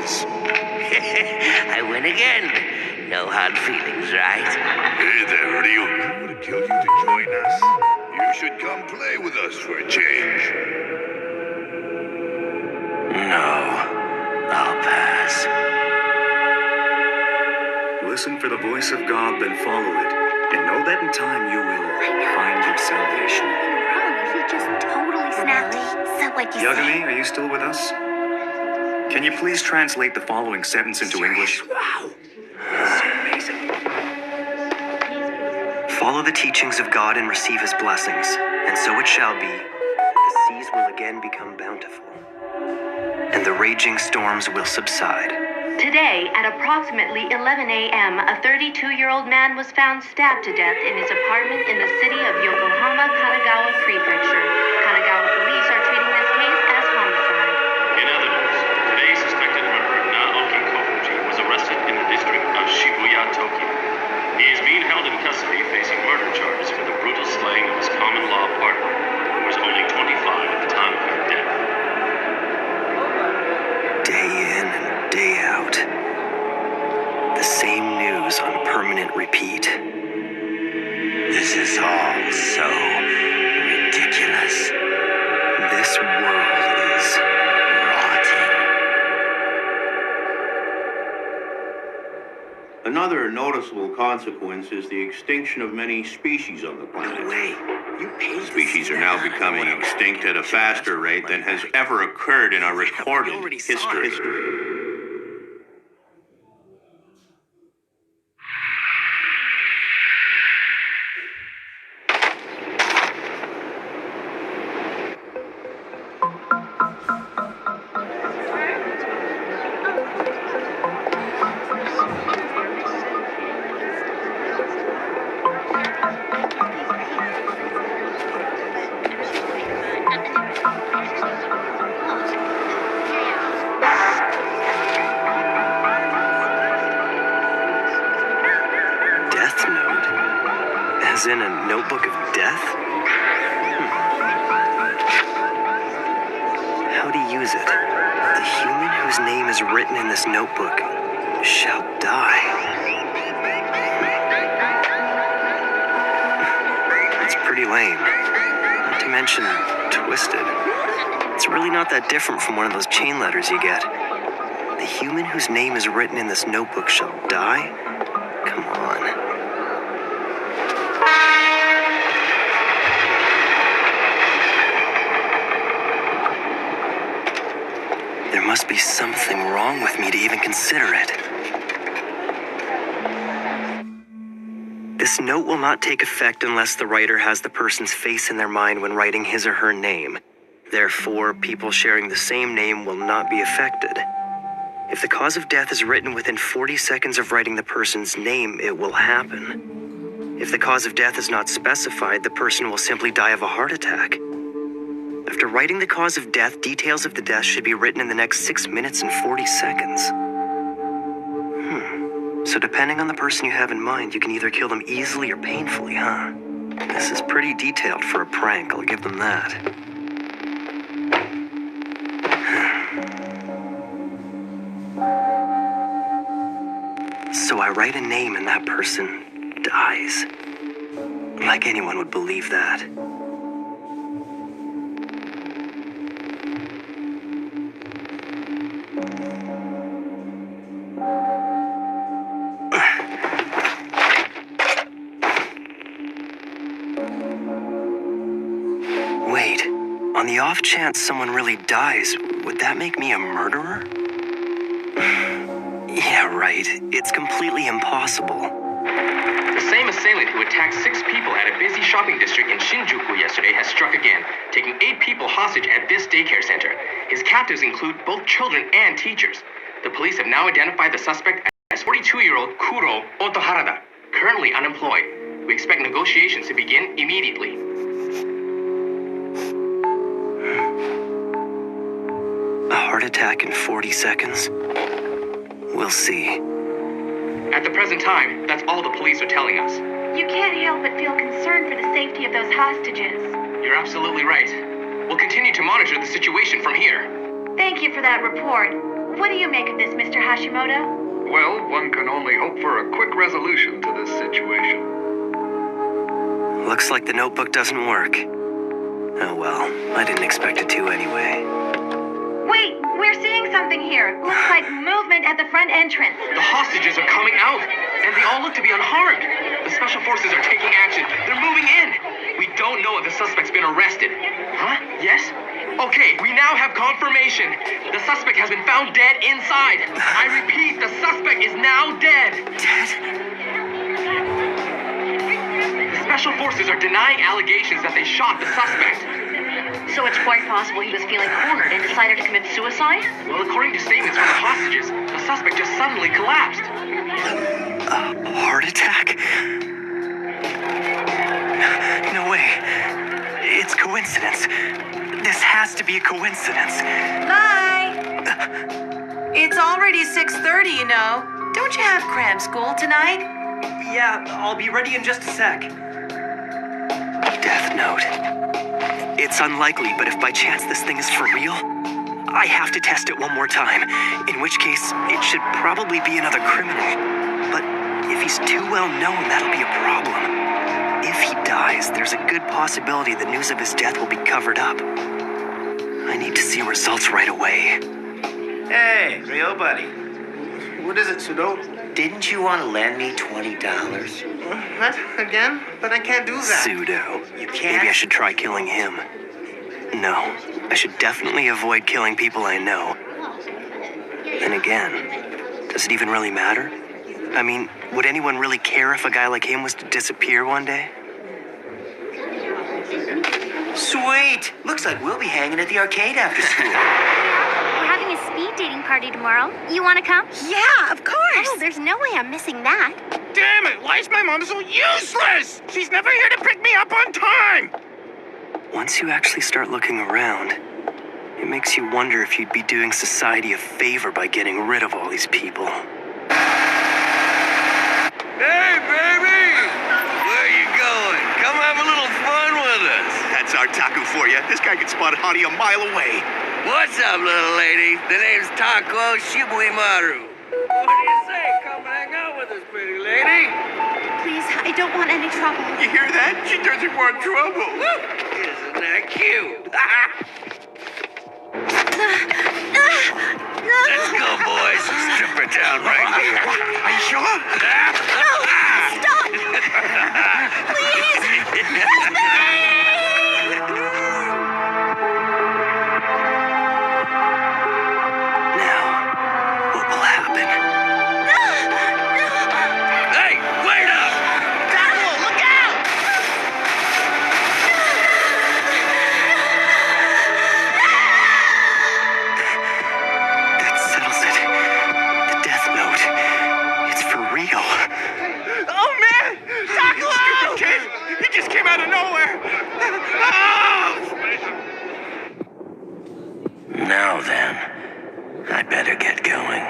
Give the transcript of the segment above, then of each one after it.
voice. I win again. No hard feelings, right? Hey there, Ryuk. I would have killed you to join us. You should come play with us for a change. No. I'll pass. Listen for the voice of God, then follow it. And know that in time you will find your salvation. Wrong. He just totally snapped. So what'd you Yagami, say? are you still with us? Can you please translate the following sentence into English? Wow. Follow the teachings of God and receive his blessings, and so it shall be that the seas will again become bountiful, and the raging storms will subside. Today, at approximately 11 a.m., a 32-year-old man was found stabbed to death in his apartment in the city of Yokohama, Kanagawa Prefecture. Kanagawa police are treating this case as homicide. In other news, today's suspected murderer Naoki Kofuji was arrested in the district of Shibuya, Tokyo. He is being held in custody facing murder charges for the brutal slaying of his common-law partner, who was only 25 at the time of her death. Day in and day out. The same news on permanent repeat. This is all so ridiculous. This world is Rotting. Another noticeable consequence is the extinction of many species on the planet. No way. You paid Species are now becoming extinct at a faster rate than has ever occurred in our recorded history. Death Note? As in a notebook of death? How to use it? The human whose name is written in this notebook shall die. It's pretty lame. Not to mention twisted. It's really not that different from one of those chain letters you get. The human whose name is written in this notebook shall die? Come on. There must be something wrong with me to even consider it. This note will not take effect unless the writer has the person's face in their mind when writing his or her name. Therefore, people sharing the same name will not be affected. If the cause of death is written within 40 seconds of writing the person's name, it will happen. If the cause of death is not specified, the person will simply die of a heart attack. After writing the cause of death, details of the death should be written in the next 6 minutes and 40 seconds. So depending on the person you have in mind, you can either kill them easily or painfully, huh? This is pretty detailed for a prank, I'll give them that. So I write a name and that person dies. Like anyone would believe that. Wait, on the off chance someone really dies, would that make me a murderer? Yeah, right. It's completely impossible. The same assailant who attacked 6 people at a busy shopping district in Shinjuku yesterday has struck again, taking 8 people hostage at this daycare center. His captives include both children and teachers. The police have now identified the suspect as 42-year-old Kuro Otoharada, currently unemployed. We expect negotiations to begin immediately. A heart attack in 40 seconds? We'll see. At the present time, that's all the police are telling us. You can't help but feel concerned for the safety of those hostages. You're absolutely right. We'll continue to monitor the situation from here. Thank you for that report. What do you make of this, Mr. Hashimoto? Well, one can only hope for a quick resolution to this situation. Looks like the notebook doesn't work. Oh well, I didn't expect it to anyway. Wait, we're seeing something here. Looks like movement at the front entrance. The hostages are coming out, and they all look to be unharmed. The special forces are taking action. They're moving in. We don't know if the suspect's been arrested. Huh? Yes? Okay, we now have confirmation. The suspect has been found dead inside. I repeat, the suspect is now dead. Dead? The special forces are denying allegations that they shot the suspect. So it's quite possible he was feeling cornered and decided to commit suicide? Well, according to statements from the hostages, the suspect just suddenly collapsed. A heart attack? No way. It's coincidence. This has to be a coincidence. Bye! It's already 6:30, you know. Don't you have cram school tonight? Yeah, I'll be ready in just a sec. Death note. It's unlikely, but if by chance this thing is for real, I have to test it one more time. In which case, it should probably be another criminal. But if he's too well known, that'll be a problem. If he dies, there's a good possibility the news of his death will be covered up. I need to see results right away. Hey, Rio buddy. What is it, Sudo? Didn't you want to lend me $20? What? Again? But I can't do that. Pseudo. You can't? Maybe I should try killing him. No, I should definitely avoid killing people I know. Then again, does it even really matter? I mean, would anyone really care if a guy like him was to disappear one day? Sweet! Looks like we'll be hanging at the arcade after school. We're having a speed dating party tomorrow. You want to come? Yeah, of course! Oh, there's no way I'm missing that. Damn it! Why is my mom so useless? She's never here to pick me up on time! Once you actually start looking around, it makes you wonder if you'd be doing society a favor by getting rid of all these people. Hey, baby! Where are you going? Come have a little fun with us. That's our Taku for you. This guy can spot Hottie a mile away. What's up, little lady? The name's Tako Shibuimaru. What do you say? Come hang out with us, pretty lady. Please, I don't want any trouble. You hear that? She doesn't want trouble. Isn't that cute? Let's go, boys. Strip her down right here. Are you sure? Stop! Please! Now, what will happen? Hey, wait up! Taco, look out! That settles it. The death note. It's for real. Oh, man! Taco! Kid, he just came out of nowhere. Now then, I better get going.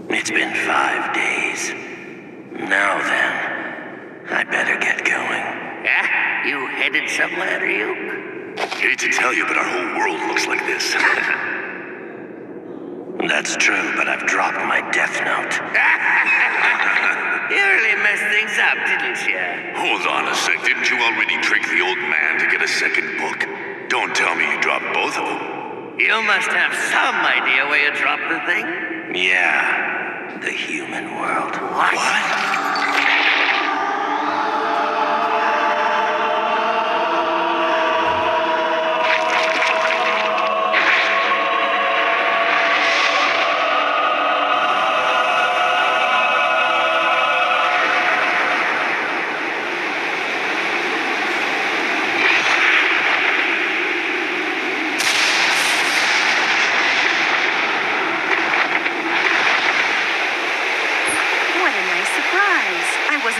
It's been 5 days. Now then, I better get going. Ah, you headed somewhere, you? Hate to tell you, but our whole world looks like this. That's true, but I've dropped my death note. You really messed things up, didn't you? Hold on a sec. Didn't you already trick the old man to get a second book? Don't tell me you dropped both of them. You must have some idea where you dropped the thing. Yeah. The human world. What?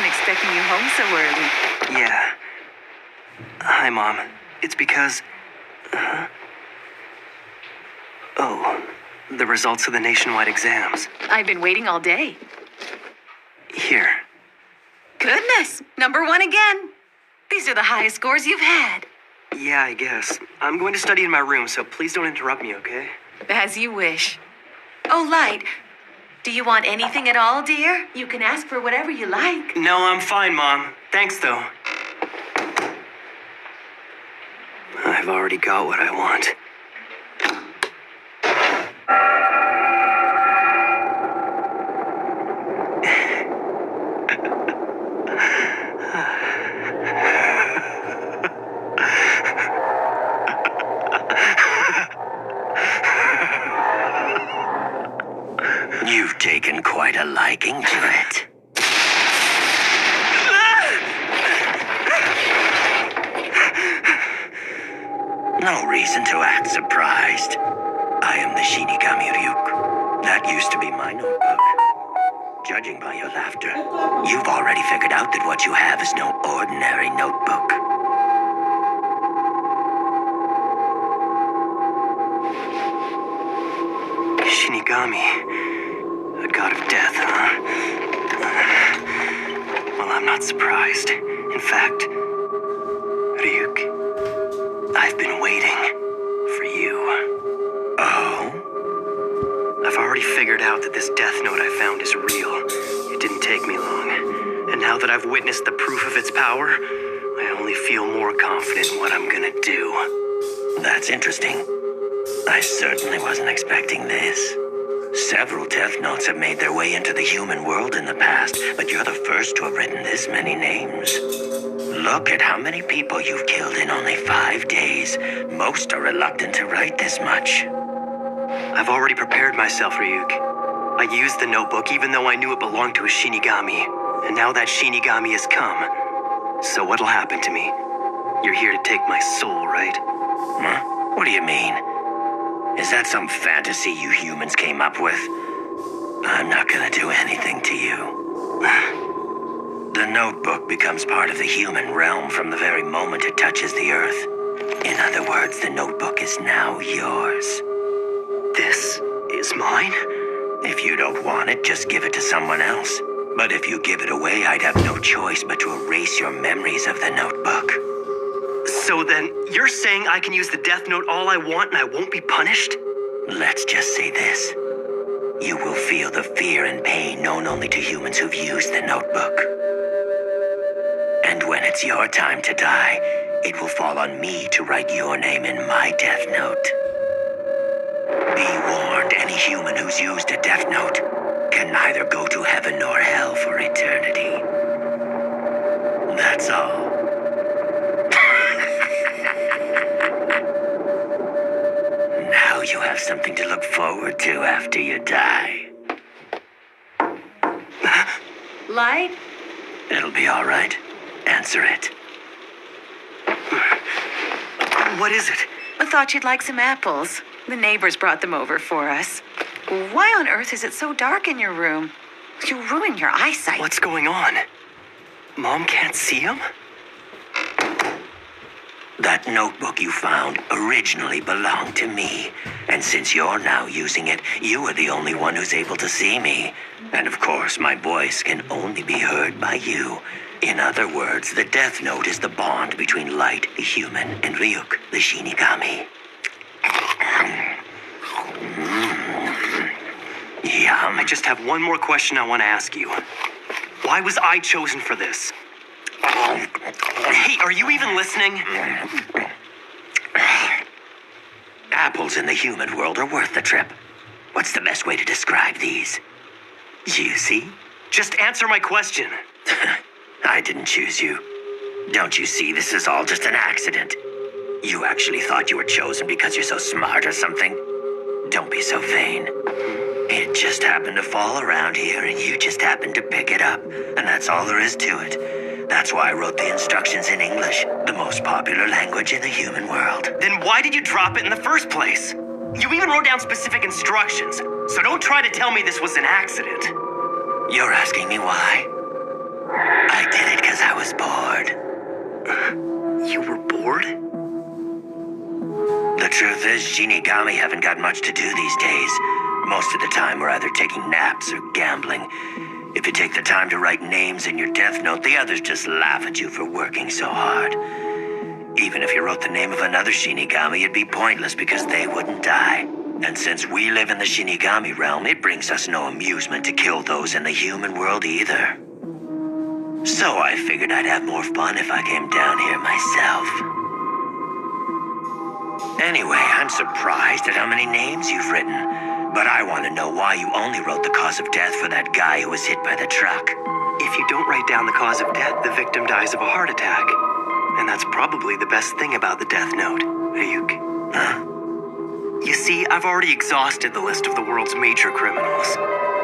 Expecting you home so early. Yeah. Hi, Mom. It's because... Oh, the results of the nationwide exams. I've been waiting all day. Here. Goodness, #1 again. These are the highest scores you've had. Yeah, I guess. I'm going to study in my room, so please don't interrupt me, okay? As you wish. Oh, Light, do you want anything at all, dear? You can ask for whatever you like. No, I'm fine, Mom. Thanks, though. I've already got what I want. You've taken quite a liking to it. No reason to act surprised. I am the Shinigami Ryuk. That used to be my notebook. Judging by your laughter, you've already figured out that what you have is no ordinary notebook. Shinigami. A god of death, huh? Well, I'm not surprised. In fact, Ryuk, I've been waiting for you. Oh? I've already figured out that this death note I found is real. It didn't take me long. And now that I've witnessed the proof of its power, I only feel more confident in what I'm gonna do. That's interesting. I certainly wasn't expecting this. Several death notes have made their way into the human world in the past, but you're the first to have written this many names. Look at how many people you've killed in only 5 days. Most are reluctant to write this much. I've already prepared myself, Ryuk. I used the notebook even though I knew it belonged to a Shinigami. And now that Shinigami has come. So what'll happen to me? You're here to take my soul, right? Huh? What do you mean? Is that some fantasy you humans came up with? I'm not gonna do anything to you. The notebook becomes part of the human realm from the very moment it touches the earth. In other words, the notebook is now yours. This is mine? If you don't want it, just give it to someone else. But if you give it away, I'd have no choice but to erase your memories of the notebook. So then, you're saying I can use the death note all I want and I won't be punished? Let's just say this. You will feel the fear and pain known only to humans who've used the notebook. And when it's your time to die, it will fall on me to write your name in my death note. Be warned, any human who's used a death note can neither go to heaven nor hell for eternity. That's all. Now you have something to look forward to after you die. Light? It'll be all right. Answer it. What is it? I thought you'd like some apples. The neighbors brought them over for us. Why on earth is it so dark in your room? You ruin your eyesight. What's going on? Mom can't see him? That notebook you found originally belonged to me. And since you're now using it, you are the only one who's able to see me. And of course, my voice can only be heard by you. In other words, the death note is the bond between Light, the human, and Ryuk, the Shinigami. Yum. I just have one more question I want to ask you. Why was I chosen for this? Hey, are you even listening? Apples in the human world are worth the trip. What's the best way to describe these? Juicy? Just answer my question. I didn't choose you. Don't you see this is all just an accident? You actually thought you were chosen because you're so smart or something? Don't be so vain. It just happened to fall around here and you just happened to pick it up. And that's all there is to it. That's why I wrote the instructions in English, the most popular language in the human world. Then why did you drop it in the first place? You even wrote down specific instructions, so don't try to tell me this was an accident. You're asking me why? I did it because I was bored. You were bored? truth is, Shinigami haven't got much to do these days. Most of the time, we're either taking naps or gambling. If you take the time to write names in your death note, the others just laugh at you for working so hard. Even if you wrote the name of another Shinigami, it'd be pointless because they wouldn't die. And since we live in the Shinigami realm, it brings us no amusement to kill those in the human world either. So I figured I'd have more fun if I came down here myself. Anyway, I'm surprised at how many names you've written. But I want to know why you only wrote the cause of death for that guy who was hit by the truck. If you don't write down the cause of death, the victim dies of a heart attack. And that's probably the best thing about the death note, Ryuk. Huh? You see, I've already exhausted the list of the world's major criminals.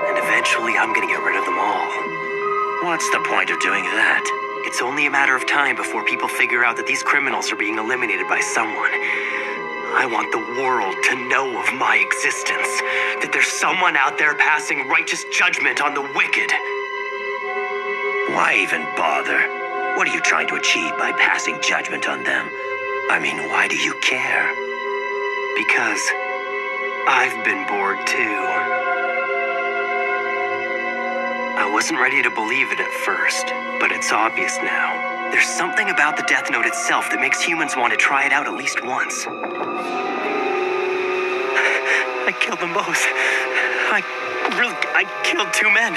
And eventually I'm gonna get rid of them all. What's the point of doing that? It's only a matter of time before people figure out that these criminals are being eliminated by someone. I want the world to know of my existence. That there's someone out there passing righteous judgment on the wicked. Why even bother? What are you trying to achieve by passing judgment on them? I mean, why do you care? Because I've been bored too. I wasn't ready to believe it at first, but it's obvious now. There's something about the Death Note itself that makes humans want to try it out at least once. I killed them both. I killed 2 men.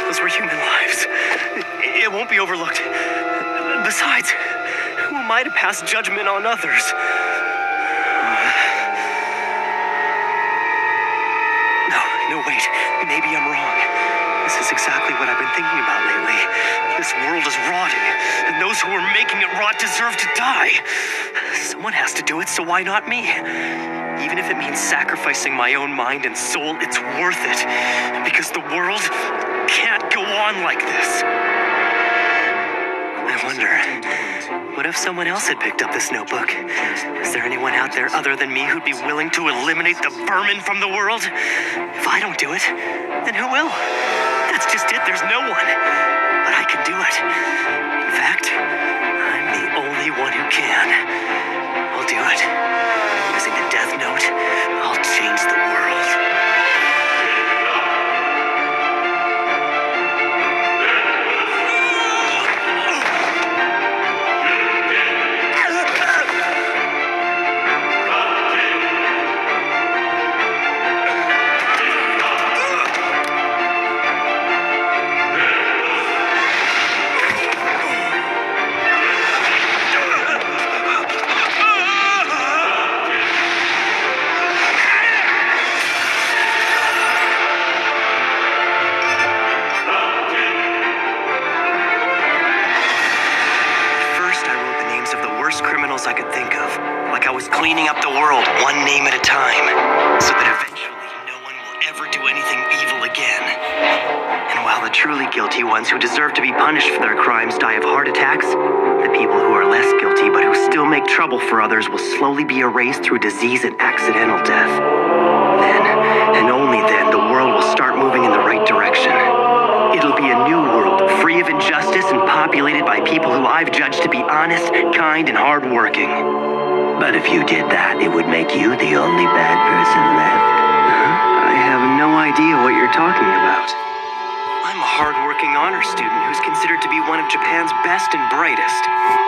Those were human lives. It won't be overlooked. Besides, who am I to pass judgment on others? No, wait. Maybe I'm wrong. This is exactly what I've been thinking about lately. This world is rotting, and those who are making it rot deserve to die. Someone has to do it, so why not me? Even if it means sacrificing my own mind and soul, it's worth it. Because the world can't go on like this. I wonder, what if someone else had picked up this notebook? Is there anyone out there other than me who'd be willing to eliminate the vermin from the world? If I don't do it, then who will? That's just it, there's no one. But I can do it. In fact, I'm the only one who can. I'll do it. Using the Death Note, I'll change the world. I could think of, like I was cleaning up the world one name at a time, so that eventually no one will ever do anything evil again. And while the truly guilty ones who deserve to be punished for their crimes die of heart attacks, the people who are less guilty but who still make trouble for others will slowly be erased through disease and accidental death. Then, and only then, the world will start moving in the right direction. It'll be a new world, free of injustice and populated by people who I've judged to be honest, kind, and hardworking. But if you did that, it would make you the only bad person left. I have no idea what you're talking about. I'm a hardworking honor student who's considered to be one of Japan's best and brightest.